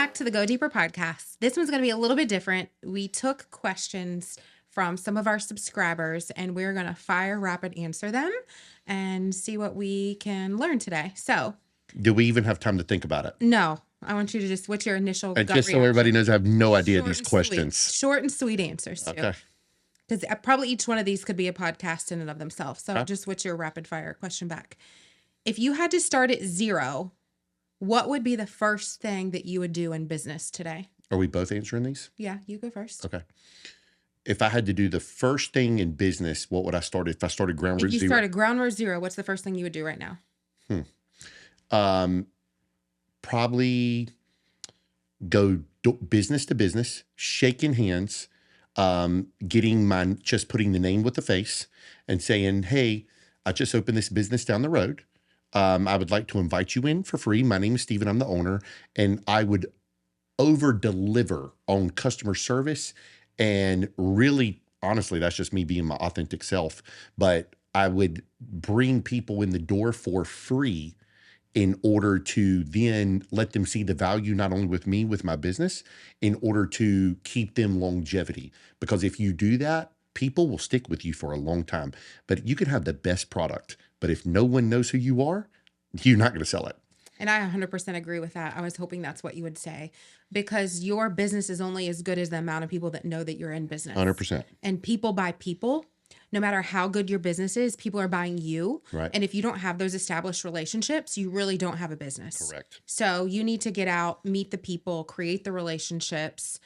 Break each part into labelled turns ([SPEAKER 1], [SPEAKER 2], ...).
[SPEAKER 1] back to the Go Deeper podcast. This one's going to be a little bit different. We took questions from some of our subscribers and we're going to fire rapid answer them and see what we can learn today. So,
[SPEAKER 2] do we even have time to think about it?
[SPEAKER 1] No, I want you to just, what's your initial
[SPEAKER 2] and
[SPEAKER 1] gut
[SPEAKER 2] just
[SPEAKER 1] reaction?
[SPEAKER 2] So everybody knows, I have no idea
[SPEAKER 1] Short
[SPEAKER 2] these
[SPEAKER 1] and
[SPEAKER 2] questions.
[SPEAKER 1] Sweet. Short and sweet answers too.
[SPEAKER 2] Okay.
[SPEAKER 1] Because probably each one of these could be a podcast in and of themselves. So
[SPEAKER 2] Okay.
[SPEAKER 1] just what's your rapid fire question back? If you had to start at zero, what would be the first thing that you would do in business today?
[SPEAKER 2] Are we both answering these?
[SPEAKER 1] Yeah, you go first.
[SPEAKER 2] Okay. If I had to do the first thing in business, what would I start? If I started ground root
[SPEAKER 1] If you
[SPEAKER 2] zero?
[SPEAKER 1] started ground root zero, what's the first thing you would do right now?
[SPEAKER 2] Probably go business to business, shaking hands, just putting the name with the face and saying, hey, I just opened this business down the road. I would like to invite you in for free. My name is Steven. I'm the owner. And I would over deliver on customer service. And really, honestly, that's just me being my authentic self. But I would bring people in the door for free in order to then let them see the value, not only with me, with my business, in order to keep them longevity. Because if you do that, people will stick with you for a long time. But you can have the best product, but if no one knows who you are, you're not going to sell it.
[SPEAKER 1] And I 100% agree with that. I was hoping that's what you would say, because your business is only as good as the amount of people that know that you're in business.
[SPEAKER 2] 100%.
[SPEAKER 1] And people buy people. No matter how good your business is, people are buying you.
[SPEAKER 2] Right.
[SPEAKER 1] And if you don't have those established relationships, you really don't have a business.
[SPEAKER 2] Correct.
[SPEAKER 1] So you need to get out, meet the people, create the relationships,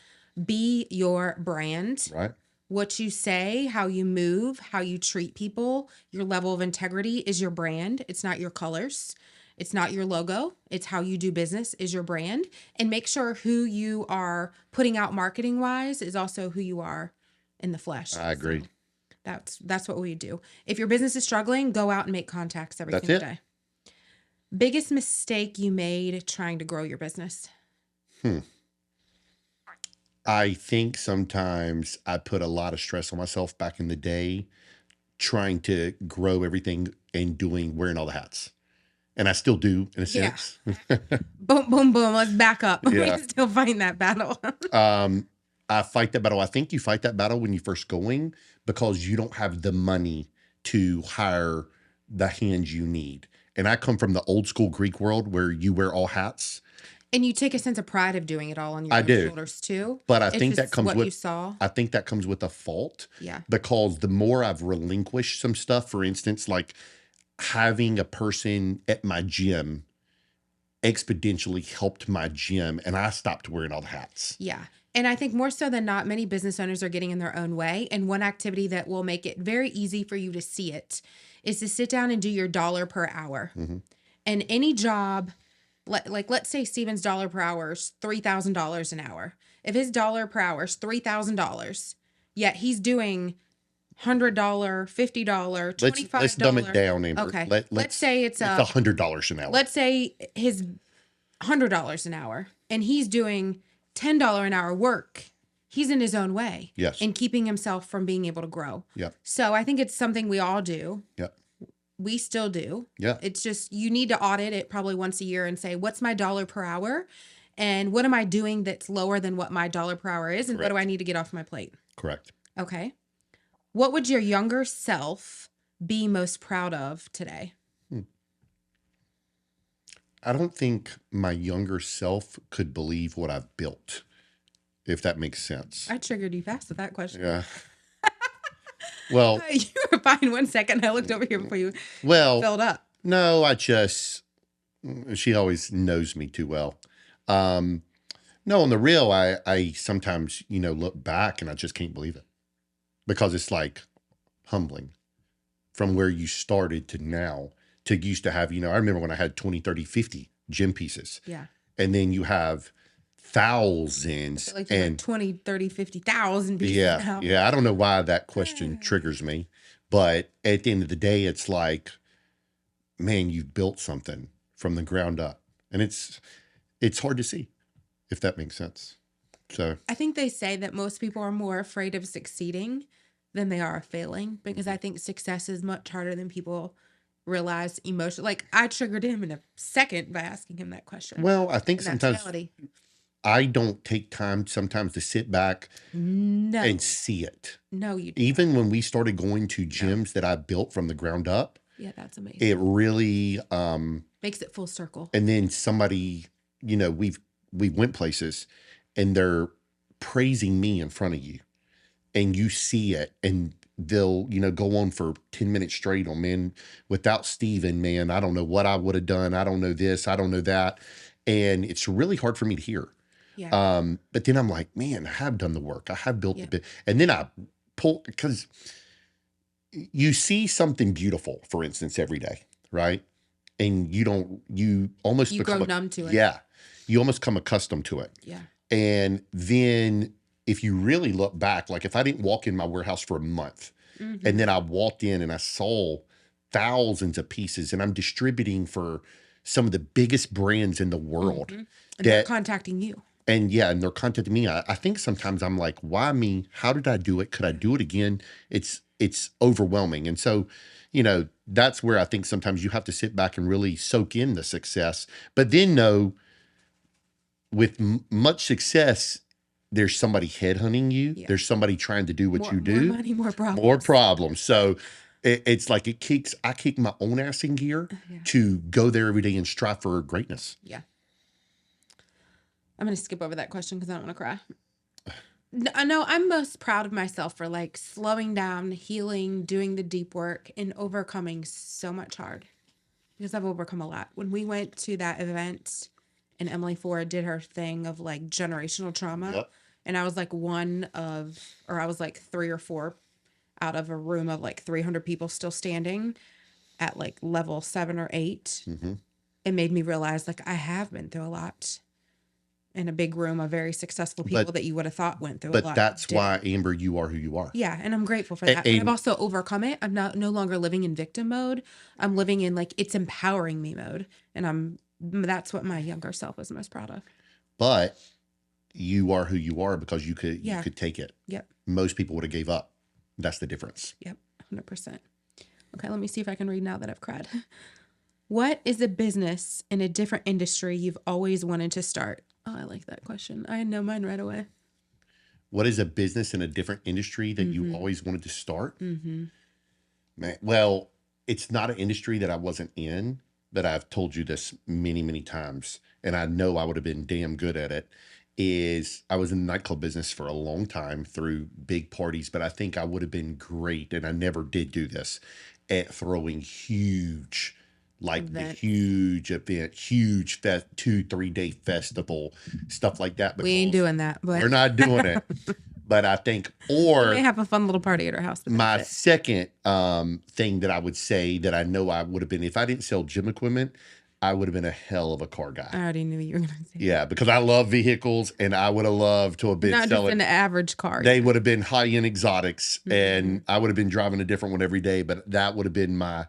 [SPEAKER 1] be your brand.
[SPEAKER 2] Right.
[SPEAKER 1] What you say, how you move, how you treat people, your level of integrity is your brand. It's not your colors. It's not your logo. It's how you do business is your brand. And make sure who you are putting out marketing wise is also who you are in the flesh.
[SPEAKER 2] I agree.
[SPEAKER 1] So that's what we do. If your business is struggling, go out and make contacts every single day. Biggest mistake you made trying to grow your business?
[SPEAKER 2] I think sometimes I put a lot of stress on myself back in the day trying to grow everything and wearing all the hats. And I still do, in a sense.
[SPEAKER 1] Boom, boom, boom. Let's back up.
[SPEAKER 2] Yeah.
[SPEAKER 1] We're still fighting that battle.
[SPEAKER 2] I fight that battle. I think you fight that battle when you're first going because you don't have the money to hire the hands you need. And I come from the old school Greek world where you wear all hats.
[SPEAKER 1] And you take a sense of pride of doing it all on your own shoulders too.
[SPEAKER 2] But I think that comes with
[SPEAKER 1] you saw.
[SPEAKER 2] I think that comes with a fault.
[SPEAKER 1] Yeah.
[SPEAKER 2] Because the more I've relinquished some stuff, for instance, like having a person at my gym exponentially helped my gym and I stopped wearing all the hats.
[SPEAKER 1] Yeah. And I think more so than not, many business owners are getting in their own way. And one activity that will make it very easy for you to see it is to sit down and do your dollar per hour.
[SPEAKER 2] Mm-hmm.
[SPEAKER 1] And any job, like let's say Steven's dollar per hour is $3,000 an hour. If his dollar per hour is $3,000, yet he's doing $100, $50, $25.
[SPEAKER 2] Let's dumb it down, Amber.
[SPEAKER 1] Okay. Let's say it's
[SPEAKER 2] $100 an hour.
[SPEAKER 1] Let's say his $100 an hour and he's doing $10 an hour work. He's in his own way.
[SPEAKER 2] Yes.
[SPEAKER 1] And keeping himself from being able to grow.
[SPEAKER 2] Yep.
[SPEAKER 1] So I think it's something we all do.
[SPEAKER 2] Yep.
[SPEAKER 1] We still do.
[SPEAKER 2] Yeah.
[SPEAKER 1] It's just, you need to audit it probably once a year and say, what's my dollar per hour? And what am I doing that's lower than what my dollar per hour is? And
[SPEAKER 2] Correct.
[SPEAKER 1] what do I need to get off my plate?
[SPEAKER 2] Correct.
[SPEAKER 1] Okay. What would your younger self be most proud of today?
[SPEAKER 2] I don't think my younger self could believe what I've built, if that makes sense.
[SPEAKER 1] I triggered you fast with that question.
[SPEAKER 2] Yeah. Well,
[SPEAKER 1] You were fine 1 second. I looked over here before you filled up.
[SPEAKER 2] No, she always knows me too well. No, on the real, I sometimes, look back and I just can't believe it because it's like humbling from where you started to now to used to have, I remember when I had 20, 30, 50 gym pieces.
[SPEAKER 1] Yeah.
[SPEAKER 2] And then you have thousands
[SPEAKER 1] like and 20, 30, 50,000 pieces now.
[SPEAKER 2] Yeah. I don't know why that question triggers me, but at the end of the day, it's like, man, you've built something from the ground up and it's hard to see if that makes sense. So
[SPEAKER 1] I think they say that most people are more afraid of succeeding than they are of failing because I think success is much harder than people realize emotion. Like I triggered him in a second by asking him that question.
[SPEAKER 2] Well, I think sometimes I don't take time sometimes to sit back and
[SPEAKER 1] No.
[SPEAKER 2] see it.
[SPEAKER 1] No, you do not.
[SPEAKER 2] Even when we started going to
[SPEAKER 1] No.
[SPEAKER 2] gyms that I built from the ground up,
[SPEAKER 1] Yeah, that's amazing.
[SPEAKER 2] it really
[SPEAKER 1] Makes it full circle.
[SPEAKER 2] and then somebody, we went places and they're praising me in front of you and you see it and they'll, go on for 10 minutes straight on, man, without Steven, man, I don't know what I would have done. I don't know this, I don't know that. And it's really hard for me to hear.
[SPEAKER 1] Yeah.
[SPEAKER 2] But then I'm like, man, I have done the work. I have built
[SPEAKER 1] Yeah.
[SPEAKER 2] the bit. And then I pull, because you see something beautiful, for instance, every day, right? And you almost
[SPEAKER 1] You
[SPEAKER 2] become
[SPEAKER 1] grow numb to it.
[SPEAKER 2] Yeah. You almost become accustomed to it.
[SPEAKER 1] Yeah.
[SPEAKER 2] And then if you really look back, like if I didn't walk in my warehouse for a month and then I walked in and I saw thousands of pieces and I'm distributing for some of the biggest brands in the world
[SPEAKER 1] And they're
[SPEAKER 2] that,
[SPEAKER 1] contacting you.
[SPEAKER 2] and they're contacting me. I think sometimes I'm like, why me? How did I do it? Could I do it again? It's overwhelming. And so, that's where I think sometimes you have to sit back and really soak in the success, but then know with much success, there's somebody headhunting you.
[SPEAKER 1] Yeah.
[SPEAKER 2] There's somebody trying to do what you do.
[SPEAKER 1] More money, more problems.
[SPEAKER 2] More problems. So it's like I kick my own ass in gear to go there every day and strive for greatness.
[SPEAKER 1] Yeah. I'm going to skip over that question because I don't want to cry. No, I'm most proud of myself for like slowing down, healing, doing the deep work, and overcoming so much hard because I've overcome a lot. When we went to that event and Emily Ford did her thing of like generational trauma,
[SPEAKER 2] Yep.
[SPEAKER 1] and I was like I was like 3 or 4 out of a room of like 300 people still standing at like level 7 or 8.
[SPEAKER 2] Mm-hmm.
[SPEAKER 1] It made me realize like I have been through a lot. In a big room of very successful people that you would have thought went through a lot.
[SPEAKER 2] But that's why, Amber, you are who you are.
[SPEAKER 1] Yeah, and I'm grateful for that. But I've also overcome it. I'm no longer living in victim mode. I'm living in like it's empowering me mode, and that's what my younger self is most proud of.
[SPEAKER 2] But you are who you are because you could take it.
[SPEAKER 1] Yep.
[SPEAKER 2] Most people would have gave up. That's the difference.
[SPEAKER 1] Yep, 100%. Okay, let me see if I can read now that I've cried. What is a business in a different industry you've always wanted to start? Oh, I like that question. I know mine right away.
[SPEAKER 2] What is a business in a different industry that you always wanted to start?
[SPEAKER 1] Mm-hmm.
[SPEAKER 2] Man, well, it's not an industry that I wasn't in, but I've told you this many, many times, and I know I would have been damn good at it, is I was in the nightclub business for a long time through big parties, but I think I would have been great, and I never did do this, at throwing huge like the huge event, huge 2-3 day festival, stuff like that.
[SPEAKER 1] We ain't doing that, but
[SPEAKER 2] we're not doing it. But I think, or
[SPEAKER 1] we may have a fun little party at our house.
[SPEAKER 2] My second thing that I would say that I know I would have been, if I didn't sell gym equipment, I would have been a hell of a car guy.
[SPEAKER 1] I already knew you were going to say
[SPEAKER 2] Yeah, because I love vehicles, and I would have loved to have been
[SPEAKER 1] not
[SPEAKER 2] selling
[SPEAKER 1] just an average car.
[SPEAKER 2] They would have been high-end exotics, and I would have been driving a different one every day, but that would have been my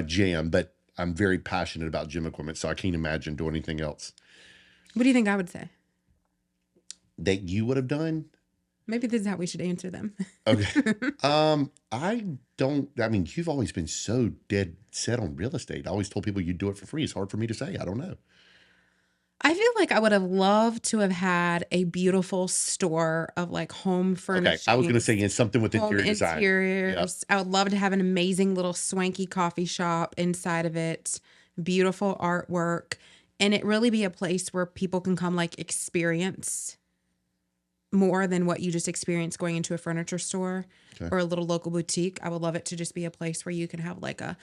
[SPEAKER 2] jam. But I'm very passionate about gym equipment, so I can't imagine doing anything else.
[SPEAKER 1] What do you think I would say?
[SPEAKER 2] That you would have done?
[SPEAKER 1] Maybe this is how we should answer them.
[SPEAKER 2] Okay. I mean, you've always been so dead set on real estate. I always told people you'd do it for free. It's hard for me to say. I don't know.
[SPEAKER 1] I feel like I would have loved to have had a beautiful store of like home furniture.
[SPEAKER 2] Okay, I was going to say something with interior design.
[SPEAKER 1] Interiors. Yep. I would love to have an amazing little swanky coffee shop inside of it, beautiful artwork, and it really be a place where people can come like experience more than what you just experience going into a furniture store or a little local boutique. I would love it to just be a place where you can have like a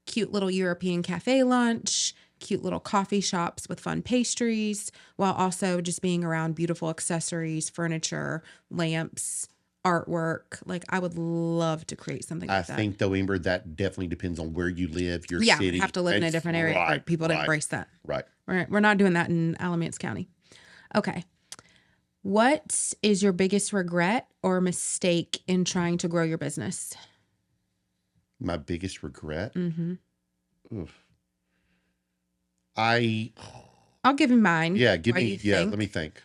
[SPEAKER 1] cute little European cafe lunch, cute little coffee shops with fun pastries, while also just being around beautiful accessories, furniture, lamps, artwork. Like I would love to create something like that.
[SPEAKER 2] I think though, Amber, that definitely depends on where you live, your city.
[SPEAKER 1] Yeah, have to live in a different area for people to embrace that.
[SPEAKER 2] Right.
[SPEAKER 1] We're not doing that in Alamance County. Okay. What is your biggest regret or mistake in trying to grow your business?
[SPEAKER 2] My biggest regret?
[SPEAKER 1] Mm-hmm.
[SPEAKER 2] Oof.
[SPEAKER 1] I'll give you mine.
[SPEAKER 2] Yeah, let me think.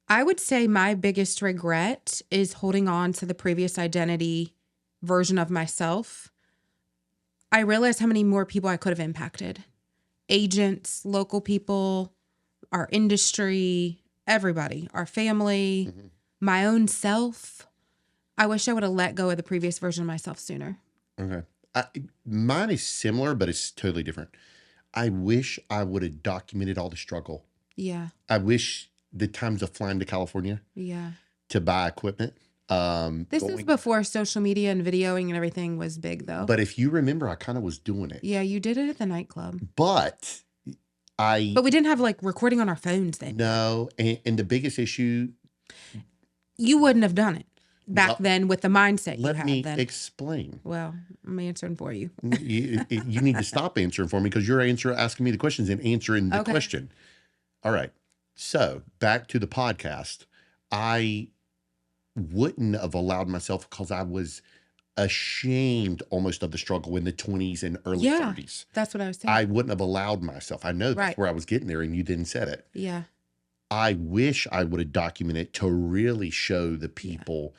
[SPEAKER 1] I would say my biggest regret is holding on to the previous identity version of myself. I realized how many more people I could have impacted. Agents, local people, our industry, Everybody, our family,
[SPEAKER 2] Mhm.
[SPEAKER 1] my own self. I wish I would have let go of the previous version of myself sooner.
[SPEAKER 2] Okay. I, mine is similar, but it's totally different. I wish I would have documented all the struggle.
[SPEAKER 1] Yeah.
[SPEAKER 2] I wish the times of flying to California
[SPEAKER 1] Yeah.
[SPEAKER 2] to buy equipment.
[SPEAKER 1] This is
[SPEAKER 2] Going,
[SPEAKER 1] before social media and videoing and everything was big, though.
[SPEAKER 2] but if you remember, I kind of was doing it.
[SPEAKER 1] Yeah, you did it at the nightclub.
[SPEAKER 2] But I
[SPEAKER 1] But we didn't have like recording on our phones then yet.
[SPEAKER 2] no, and the biggest issue.
[SPEAKER 1] You wouldn't have done it back
[SPEAKER 2] Well,
[SPEAKER 1] then with the mindset you
[SPEAKER 2] let
[SPEAKER 1] had
[SPEAKER 2] me
[SPEAKER 1] then.
[SPEAKER 2] explain.
[SPEAKER 1] Well, I'm answering for you.
[SPEAKER 2] You need to stop answering for me because you're asking me the questions and answering the
[SPEAKER 1] Okay.
[SPEAKER 2] question. All right. So back to the podcast. I wouldn't have allowed myself because I was ashamed almost of the struggle in the 20s and early
[SPEAKER 1] Yeah,
[SPEAKER 2] 30s.
[SPEAKER 1] that's what I was saying.
[SPEAKER 2] I wouldn't have allowed myself. I know that's
[SPEAKER 1] Right.
[SPEAKER 2] where I was getting there and you didn't said it.
[SPEAKER 1] Yeah.
[SPEAKER 2] I wish I would have documented to really show the people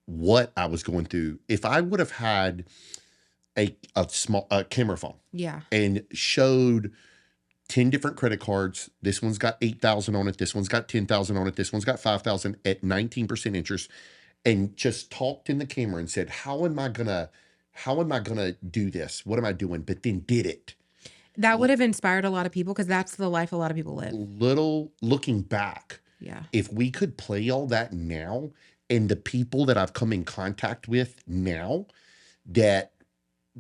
[SPEAKER 2] what I was going through. If I would have had a small camera phone
[SPEAKER 1] Yeah.
[SPEAKER 2] and showed 10 different credit cards, this one's got 8,000 on it, this one's got 10,000 on it, this one's got 5,000 at 19% interest, and just talked in the camera and said, how am I gonna do this? What am I doing? But then did it.
[SPEAKER 1] That would have inspired a lot of people because that's the life a lot of people live.
[SPEAKER 2] Little looking back,
[SPEAKER 1] Yeah.
[SPEAKER 2] if we could play all that now, and the people that I've come in contact with now that,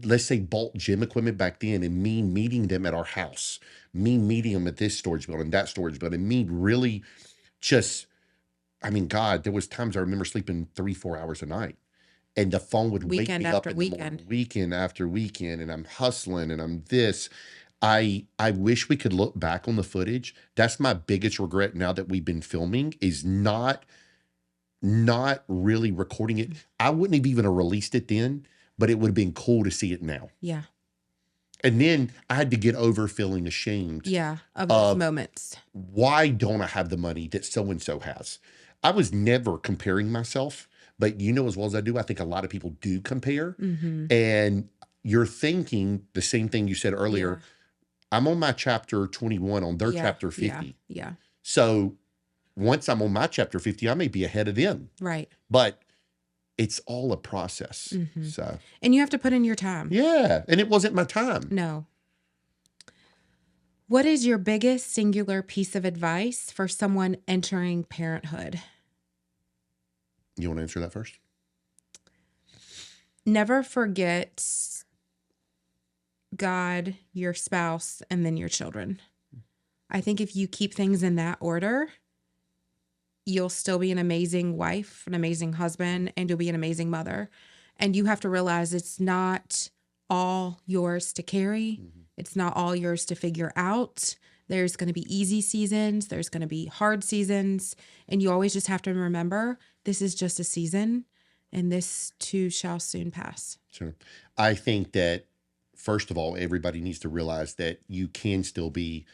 [SPEAKER 2] let's say, bought gym equipment back then, and me meeting them at our house, me meeting them at this storage building, that storage building, me really just, I mean, God, there was times I remember sleeping 3-4 hours a night. And the phone would wake
[SPEAKER 1] Weekend
[SPEAKER 2] me up
[SPEAKER 1] after
[SPEAKER 2] in the morning,
[SPEAKER 1] weekend.
[SPEAKER 2] weekend after weekend, and I'm hustling and I'm this. I wish we could look back on the footage. That's my biggest regret now that we've been filming is not really recording it. I wouldn't have even released it then, but it would have been cool to see it now.
[SPEAKER 1] Yeah.
[SPEAKER 2] And then I had to get over feeling ashamed.
[SPEAKER 1] Yeah. Of those
[SPEAKER 2] Of
[SPEAKER 1] moments.
[SPEAKER 2] why don't I have the money that so and so has? I was never comparing myself, but you know as well as I do, I think a lot of people do compare.
[SPEAKER 1] Mm-hmm.
[SPEAKER 2] And you're thinking the same thing you said earlier. I'm on my chapter 21 on their chapter 50.
[SPEAKER 1] Yeah.
[SPEAKER 2] So once I'm on my chapter 50, I may be ahead of them.
[SPEAKER 1] Right.
[SPEAKER 2] But it's all a process.
[SPEAKER 1] Mhm.
[SPEAKER 2] So,
[SPEAKER 1] And you have to put in your time.
[SPEAKER 2] yeah. And it wasn't my time.
[SPEAKER 1] No. What is your biggest singular piece of advice for someone entering parenthood?
[SPEAKER 2] You want to answer that first?
[SPEAKER 1] Never forget God, your spouse, and then your children. I think if you keep things in that order, you'll still be an amazing wife, an amazing husband, and you'll be an amazing mother. And you have to realize it's not all yours to carry.
[SPEAKER 2] Mm-hmm.
[SPEAKER 1] It's not all yours to figure out. There's going to be easy seasons. There's going to be hard seasons. And you always just have to remember this is just a season and this too shall soon pass.
[SPEAKER 2] Sure. I think that, first of all, everybody needs to realize that you can still be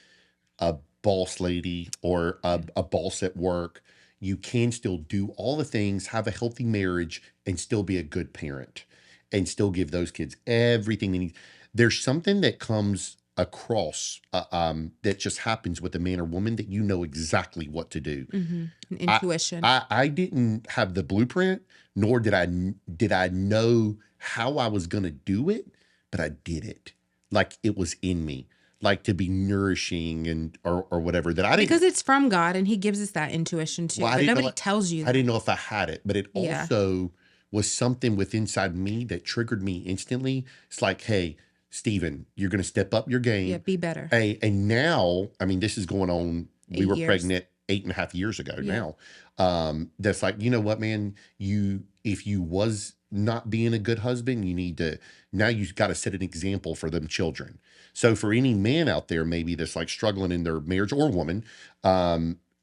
[SPEAKER 2] a boss lady or a boss at work. You can still do all the things, have a healthy marriage, and still be a good parent and still give those kids everything they need. There's something that comes across that just happens with a man or woman that you know exactly what to do.
[SPEAKER 1] Mm-hmm. Intuition.
[SPEAKER 2] I didn't have the blueprint, nor did I know how I was going to do it, but I did it. Like it was in me, like to be nourishing and or whatever that I didn't.
[SPEAKER 1] Because it's from God and he gives us that intuition too.
[SPEAKER 2] Well,
[SPEAKER 1] but nobody tells you
[SPEAKER 2] I
[SPEAKER 1] that.
[SPEAKER 2] didn't know if I had it, but it
[SPEAKER 1] Yeah.
[SPEAKER 2] also was something within inside me that triggered me instantly. It's like, hey, Stephen, you're going to step up your game.
[SPEAKER 1] Yeah, be better.
[SPEAKER 2] Hey, and now, I mean, this is going on. We
[SPEAKER 1] 8
[SPEAKER 2] were
[SPEAKER 1] years.
[SPEAKER 2] pregnant 8.5 years ago
[SPEAKER 1] Yeah.
[SPEAKER 2] now. That's like, you know what, man, if you was not being a good husband, now you've got to set an example for them children. So for any man out there, maybe that's like struggling in their marriage or woman,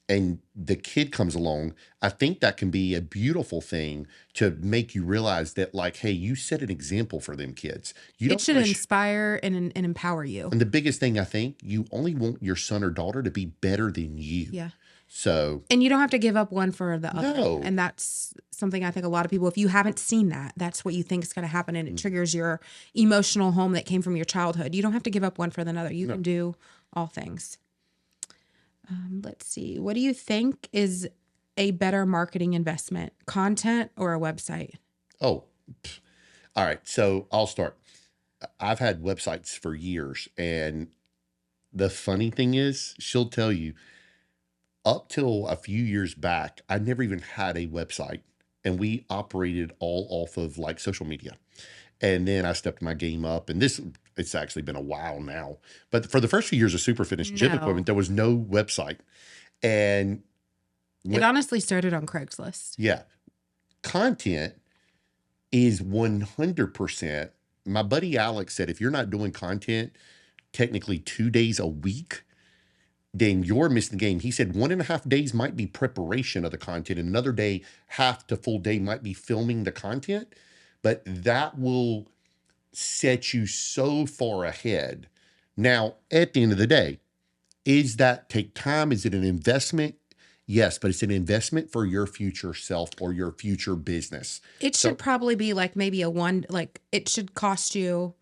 [SPEAKER 2] and the kid comes along, I think that can be a beautiful thing to make you realize that, like, hey, you set an example for them kids.
[SPEAKER 1] It should inspire and empower you.
[SPEAKER 2] And the biggest thing, I think, you only want your son or daughter to be better than you.
[SPEAKER 1] Yeah.
[SPEAKER 2] So.
[SPEAKER 1] And you don't have to give up one for the other.
[SPEAKER 2] No.
[SPEAKER 1] And that's something I think a lot of people, if you haven't seen that, that's what you think is going to happen. And it triggers your emotional home that came from your childhood. You don't have to give up one for the other. You can do all things. Let's see. What do you think is a better marketing investment, content or a website?
[SPEAKER 2] Oh, all right. So I'll start. I've had websites for years, and the funny thing is, she'll tell you up till a few years back, I never even had a website, and we operated all off of like social media. And then I stepped my game up, and it's actually been a while now. But for the first few years of Super Fitness Gym Equipment,
[SPEAKER 1] No.
[SPEAKER 2] there was no website. And
[SPEAKER 1] It
[SPEAKER 2] when,
[SPEAKER 1] honestly started on Craigslist.
[SPEAKER 2] yeah, content is 100%. My buddy Alex said, if you're not doing content technically 2 days a week, then you're missing the game. He said 1.5 days might be preparation of the content, and another day, half to full day, might be filming the content. But that will set you so far ahead. Now, at the end of the day, is that take time? Is it an investment? Yes, but it's an investment for your future self or your future business.
[SPEAKER 1] It
[SPEAKER 2] So,
[SPEAKER 1] should probably be like maybe like it should cost you,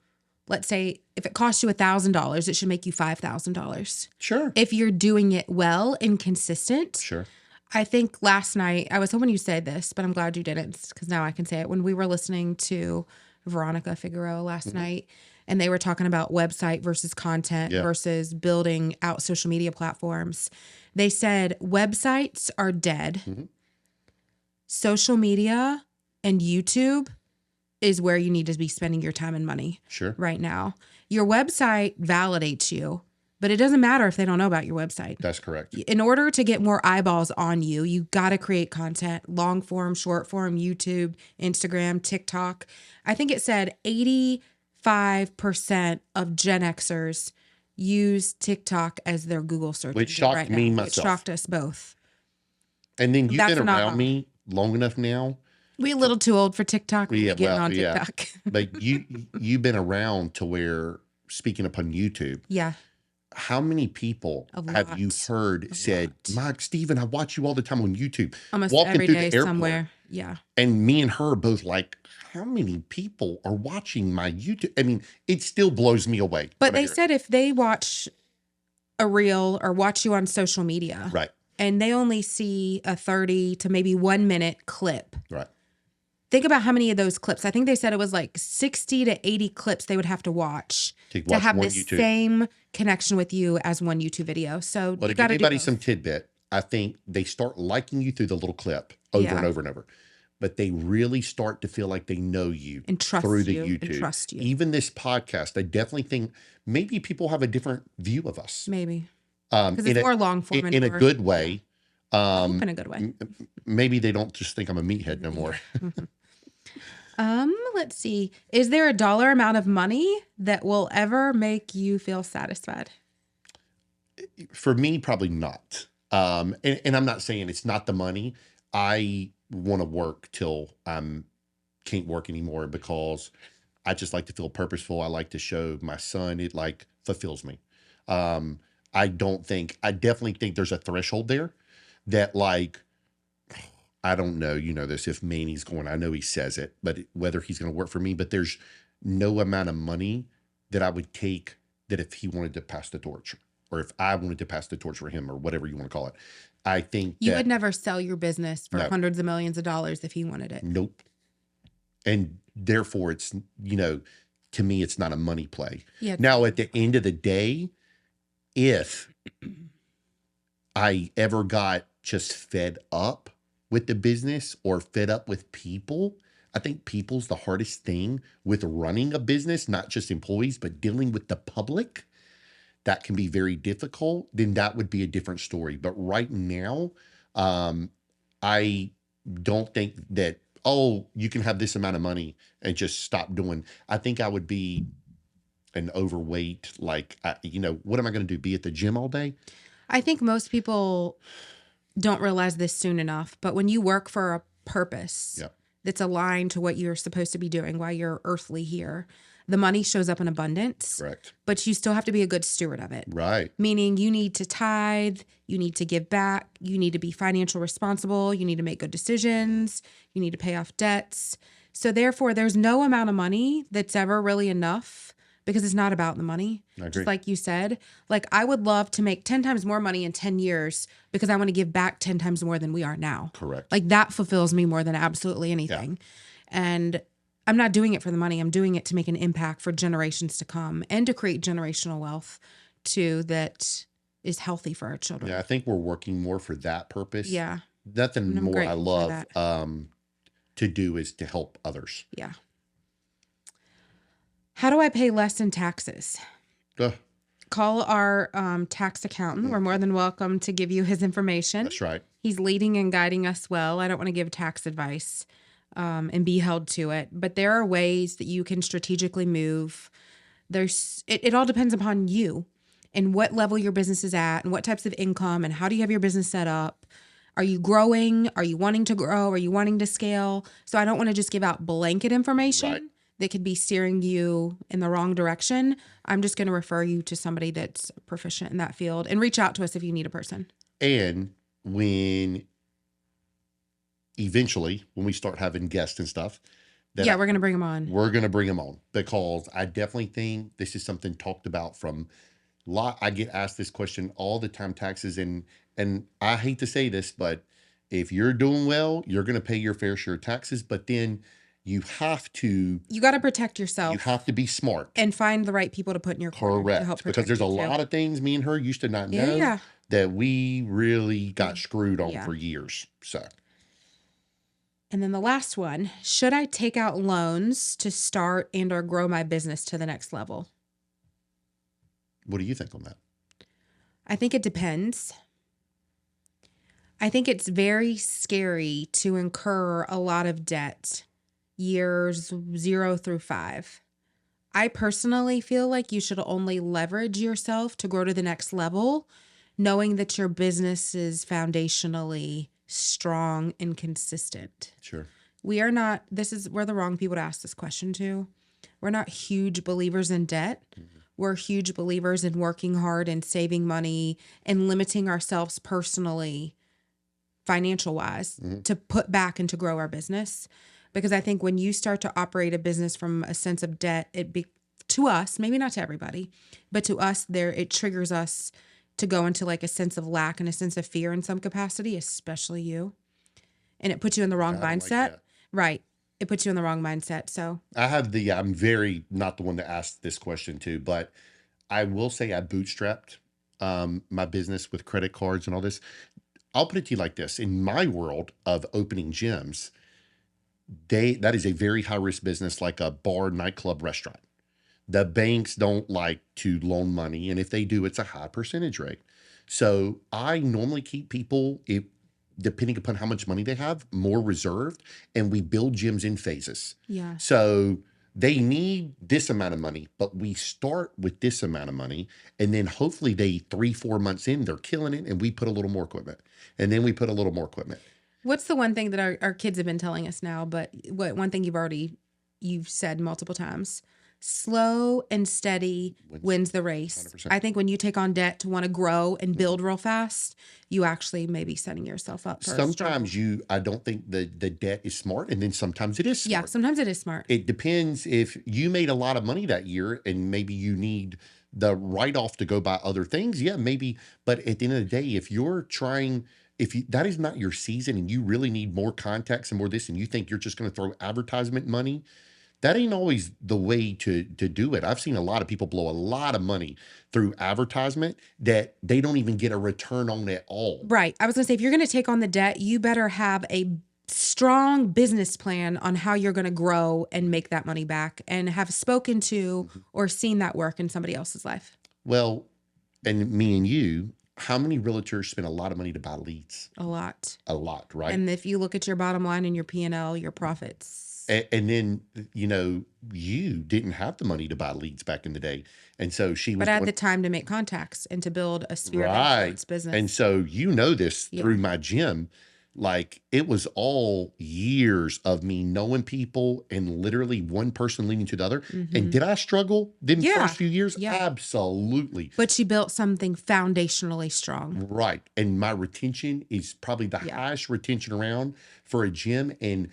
[SPEAKER 1] let's say if it costs you $1,000, it should make you $5,000.
[SPEAKER 2] sure,
[SPEAKER 1] If you're doing it well and consistent.
[SPEAKER 2] sure.
[SPEAKER 1] I think last night, I was hoping you said this, but I'm glad you didn't because now I can say it. When we were listening to Veronica Figueroa last
[SPEAKER 2] Mhm.
[SPEAKER 1] night, and they were talking about website versus content
[SPEAKER 2] Yeah.
[SPEAKER 1] versus building out social media platforms, they said websites are dead.
[SPEAKER 2] Mhm.
[SPEAKER 1] Social media and YouTube is where you need to be spending your time and money
[SPEAKER 2] Sure.
[SPEAKER 1] right now. Your website validates you, but it doesn't matter if they don't know about your website.
[SPEAKER 2] That's correct.
[SPEAKER 1] In order to get more eyeballs on you, you got to create content, long form, short form, YouTube, Instagram, TikTok. I think it said 85% of Gen Xers use TikTok as their Google search
[SPEAKER 2] Which
[SPEAKER 1] engine
[SPEAKER 2] shocked
[SPEAKER 1] right
[SPEAKER 2] me
[SPEAKER 1] now. It
[SPEAKER 2] myself.
[SPEAKER 1] shocked us both.
[SPEAKER 2] And then you've
[SPEAKER 1] That's
[SPEAKER 2] been
[SPEAKER 1] not
[SPEAKER 2] around
[SPEAKER 1] wrong.
[SPEAKER 2] me long enough now.
[SPEAKER 1] We a little too old for TikTok. We
[SPEAKER 2] Yeah,
[SPEAKER 1] getting
[SPEAKER 2] well,
[SPEAKER 1] on
[SPEAKER 2] yeah.
[SPEAKER 1] TikTok.
[SPEAKER 2] But you've been around to where, speaking upon YouTube,
[SPEAKER 1] Yeah,
[SPEAKER 2] how many people
[SPEAKER 1] a
[SPEAKER 2] have you
[SPEAKER 1] lot.
[SPEAKER 2] heard said, Mike, Steven, I watch you all the time on YouTube,
[SPEAKER 1] Almost
[SPEAKER 2] walking
[SPEAKER 1] every
[SPEAKER 2] through
[SPEAKER 1] day
[SPEAKER 2] the airport?
[SPEAKER 1] somewhere. Yeah.
[SPEAKER 2] And me and her are both like, how many people are watching my YouTube? I mean, it still blows me away.
[SPEAKER 1] But
[SPEAKER 2] when I
[SPEAKER 1] they
[SPEAKER 2] hear it.
[SPEAKER 1] said if they watch a reel or watch you on social media
[SPEAKER 2] Right,
[SPEAKER 1] and they only see a 30 to maybe 1 minute clip,
[SPEAKER 2] right.
[SPEAKER 1] think about how many of those clips. I think they said it was like 60 to 80 clips they would have to watch
[SPEAKER 2] To
[SPEAKER 1] to
[SPEAKER 2] watch
[SPEAKER 1] have
[SPEAKER 2] one
[SPEAKER 1] the
[SPEAKER 2] YouTube.
[SPEAKER 1] same connection with you as one YouTube video. So
[SPEAKER 2] Well,
[SPEAKER 1] you
[SPEAKER 2] to give
[SPEAKER 1] got to do
[SPEAKER 2] anybody
[SPEAKER 1] both.
[SPEAKER 2] some tidbit, I think they start liking you through the little clip over
[SPEAKER 1] Yeah.
[SPEAKER 2] and over and over. But they really start to feel like they know you
[SPEAKER 1] And trust
[SPEAKER 2] through the
[SPEAKER 1] you and
[SPEAKER 2] YouTube.
[SPEAKER 1] trust you.
[SPEAKER 2] Even this podcast, I definitely think maybe people have a different view of us.
[SPEAKER 1] Maybe. Because it's more long form and
[SPEAKER 2] in a
[SPEAKER 1] more-
[SPEAKER 2] good way.
[SPEAKER 1] I hope in a good way.
[SPEAKER 2] Maybe they don't just think I'm a meathead no more.
[SPEAKER 1] Let's see. Is there a dollar amount of money that will ever make you feel satisfied?
[SPEAKER 2] For me, probably not. And I'm not saying it's not the money. I want to work till can't work anymore because I just like to feel purposeful. I like to show my son. It like fulfills me. I definitely think there's a threshold there that like, I don't know, you know this, if Manny's going, I know he says it, but whether he's going to work for me, but there's no amount of money that I would take that if he wanted to pass the torch or if I wanted to pass the torch for him or whatever you want to call it. I think
[SPEAKER 1] You
[SPEAKER 2] that,
[SPEAKER 1] would never sell your business for
[SPEAKER 2] No.
[SPEAKER 1] hundreds of millions of dollars if he wanted it.
[SPEAKER 2] nope. And therefore it's, to me, it's not a money play.
[SPEAKER 1] Yeah.
[SPEAKER 2] Now, at the end of the day, if I ever got just fed up with the business or fed up with people, I think people's the hardest thing with running a business, not just employees, but dealing with the public. That can be very difficult. Then that would be a different story. But right now, I don't think that, oh, you can have this amount of money and just stop doing. I think I would be an overweight, like, what am I going to do? Be at the gym all day?
[SPEAKER 1] I think most people don't realize this soon enough, but when you work for a purpose
[SPEAKER 2] Yeah.
[SPEAKER 1] that's aligned to what you're supposed to be doing while you're earthly here, the money shows up in abundance,
[SPEAKER 2] Correct.
[SPEAKER 1] but you still have to be a good steward of it.
[SPEAKER 2] Right.
[SPEAKER 1] Meaning you need to tithe, you need to give back, you need to be financial responsible, you need to make good decisions, you need to pay off debts. So therefore, there's no amount of money that's ever really enough because it's not about the money.
[SPEAKER 2] I
[SPEAKER 1] Just
[SPEAKER 2] agree.
[SPEAKER 1] like you said, like I would love to make 10 times more money in 10 years because I want to give back 10 times more than we are now.
[SPEAKER 2] Correct.
[SPEAKER 1] Like that fulfills me more than absolutely anything. And I'm not doing it for the money. I'm doing it to make an impact for generations to come and to create generational wealth too that is healthy for our children.
[SPEAKER 2] Yeah, I think we're working more for that purpose.
[SPEAKER 1] Yeah.
[SPEAKER 2] Nothing
[SPEAKER 1] And I'm
[SPEAKER 2] more I
[SPEAKER 1] grateful for
[SPEAKER 2] love
[SPEAKER 1] that.
[SPEAKER 2] to do is to help others.
[SPEAKER 1] Yeah. How do I pay less in taxes?
[SPEAKER 2] Ugh,
[SPEAKER 1] Call our tax accountant. We're more than welcome to give you his information.
[SPEAKER 2] that's right.
[SPEAKER 1] He's leading and guiding us well. I don't want to give tax advice and be held to it, but there are ways that you can strategically move. It all depends upon you and what level your business is at and what types of income and how do you have your business set up. Are you growing? Are you wanting to grow? Are you wanting to scale? So I don't want to just give out blanket information
[SPEAKER 2] Right.
[SPEAKER 1] that could be steering you in the wrong direction. I'm just going to refer you to somebody that's proficient in that field and reach out to us if you need a person.
[SPEAKER 2] And when eventually, when we start having guests and stuff, that
[SPEAKER 1] Yeah, we're going to bring them on.
[SPEAKER 2] we're going to bring them on, because I definitely think this is something talked about from lot. I get asked this question all the time, taxes, and I hate to say this, but if you're doing well, you're going to pay your fair share of taxes, but then you have to
[SPEAKER 1] You got to protect yourself
[SPEAKER 2] be smart.
[SPEAKER 1] and find the right people to put in your corner to help
[SPEAKER 2] Correct. Because
[SPEAKER 1] protect
[SPEAKER 2] there's a
[SPEAKER 1] you too.
[SPEAKER 2] lot of things me and her used to not
[SPEAKER 1] Yeah,
[SPEAKER 2] know
[SPEAKER 1] yeah.
[SPEAKER 2] that we really got screwed on
[SPEAKER 1] Yeah.
[SPEAKER 2] for years. So
[SPEAKER 1] And then the last one, should I take out loans to start and or grow my business to the next level?
[SPEAKER 2] what do you think on that?
[SPEAKER 1] I think it depends. I think it's very scary to incur a lot of debt years 0 through 5. I personally feel like you should only leverage yourself to grow to the next level, knowing that your business is foundationally strong and consistent.
[SPEAKER 2] Sure.
[SPEAKER 1] We're the wrong people to ask this question to. We're not huge believers in debt. We're huge believers in working hard and saving money and limiting ourselves personally, financial wise, to put back and to grow our business. Because I think when you start to operate a business from a sense of debt, to us, maybe not to everybody, but to us, it triggers us to go into like a sense of lack and a sense of fear in some capacity, especially you. And it puts you in the wrong
[SPEAKER 2] I don't like
[SPEAKER 1] mindset.
[SPEAKER 2] that.
[SPEAKER 1] Right. It puts you in the wrong mindset. So
[SPEAKER 2] I'm very not the one to ask this question to, but I will say I bootstrapped my business with credit cards and all this. I'll put it to you like this. In my world of opening gyms, that is a very high risk business, like a bar, nightclub, restaurant. The banks don't like to loan money, and if they do, it's a high percentage rate. So I normally keep people, depending upon how much money they have, more reserved, and we build gyms in phases.
[SPEAKER 1] yeah.
[SPEAKER 2] So they need this amount of money, but we start with this amount of money, and then hopefully 3-4 months in, they're killing it, and we put a little more equipment, and then we put a little more equipment.
[SPEAKER 1] What's the one thing that our kids have been telling us now, but one thing you've said multiple times? Slow and steady wins the race.
[SPEAKER 2] 100%.
[SPEAKER 1] I think when you take on debt to want to grow and build real fast, you actually may be setting yourself up for a struggle.
[SPEAKER 2] Sometimes I don't think the debt is smart, and then sometimes it is smart.
[SPEAKER 1] Yeah, sometimes it is smart.
[SPEAKER 2] It depends. If you made a lot of money that year and maybe you need the write-off to go buy other things, yeah, maybe. But at the end of the day, if that is not your season and you really need more contacts and more this, and you think you're just going to throw advertisement money, that ain't always the way to do it. I've seen a lot of people blow a lot of money through advertisement that they don't even get a return on at all.
[SPEAKER 1] Right. I was going to say, if you're going to take on the debt, you better have a strong business plan on how you're going to grow and make that money back, and have spoken to or seen that work in somebody else's life.
[SPEAKER 2] Well, and me and you, how many realtors spend a lot of money to buy leads?
[SPEAKER 1] A lot.
[SPEAKER 2] A lot, right?
[SPEAKER 1] And if you look at your bottom line and your P&L, your profits.
[SPEAKER 2] And then, you didn't have the money to buy leads back in the day. And so
[SPEAKER 1] But I had the time to make contacts and to build a sphere of influence business.
[SPEAKER 2] And so this through my gym, like it was all years of me knowing people and literally one person leading to the other. And did I struggle them first few years?
[SPEAKER 1] Yeah.
[SPEAKER 2] Absolutely.
[SPEAKER 1] But she built something foundationally strong.
[SPEAKER 2] Right. And my retention is probably the highest retention around for a gym. And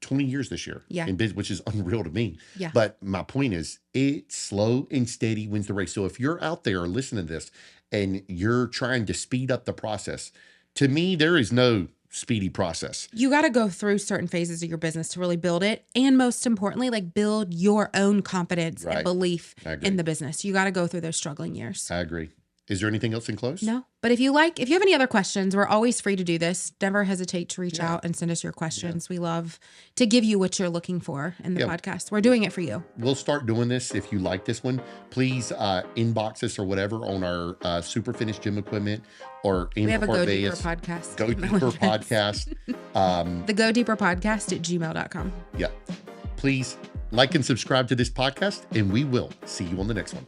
[SPEAKER 2] 20 years this year
[SPEAKER 1] Yeah.
[SPEAKER 2] in business, which is unreal to me.
[SPEAKER 1] Yeah.
[SPEAKER 2] But my point is, it's slow and steady wins the race. So if you're out there listening to this and you're trying to speed up the process, to me, there is no speedy process.
[SPEAKER 1] You got to go through certain phases of your business to really build it. And most importantly, like build your own confidence and belief in the business. You got to go through those struggling years.
[SPEAKER 2] I agree. Is there anything else in close?
[SPEAKER 1] No. But if you have any other questions, we're always free to do this. Never hesitate to reach out and send us your questions. We love to give you what you're looking for in the podcast. We're doing it for you.
[SPEAKER 2] We'll start doing this. If you like this one, please inbox us or whatever on our Super Finished Gym Equipment or
[SPEAKER 1] we have a Go Deeper podcast.
[SPEAKER 2] Go Deeper podcast.
[SPEAKER 1] The Go Deeper podcast at gmail.com.
[SPEAKER 2] Yeah. Please like and subscribe to this podcast, and we will see you on the next one.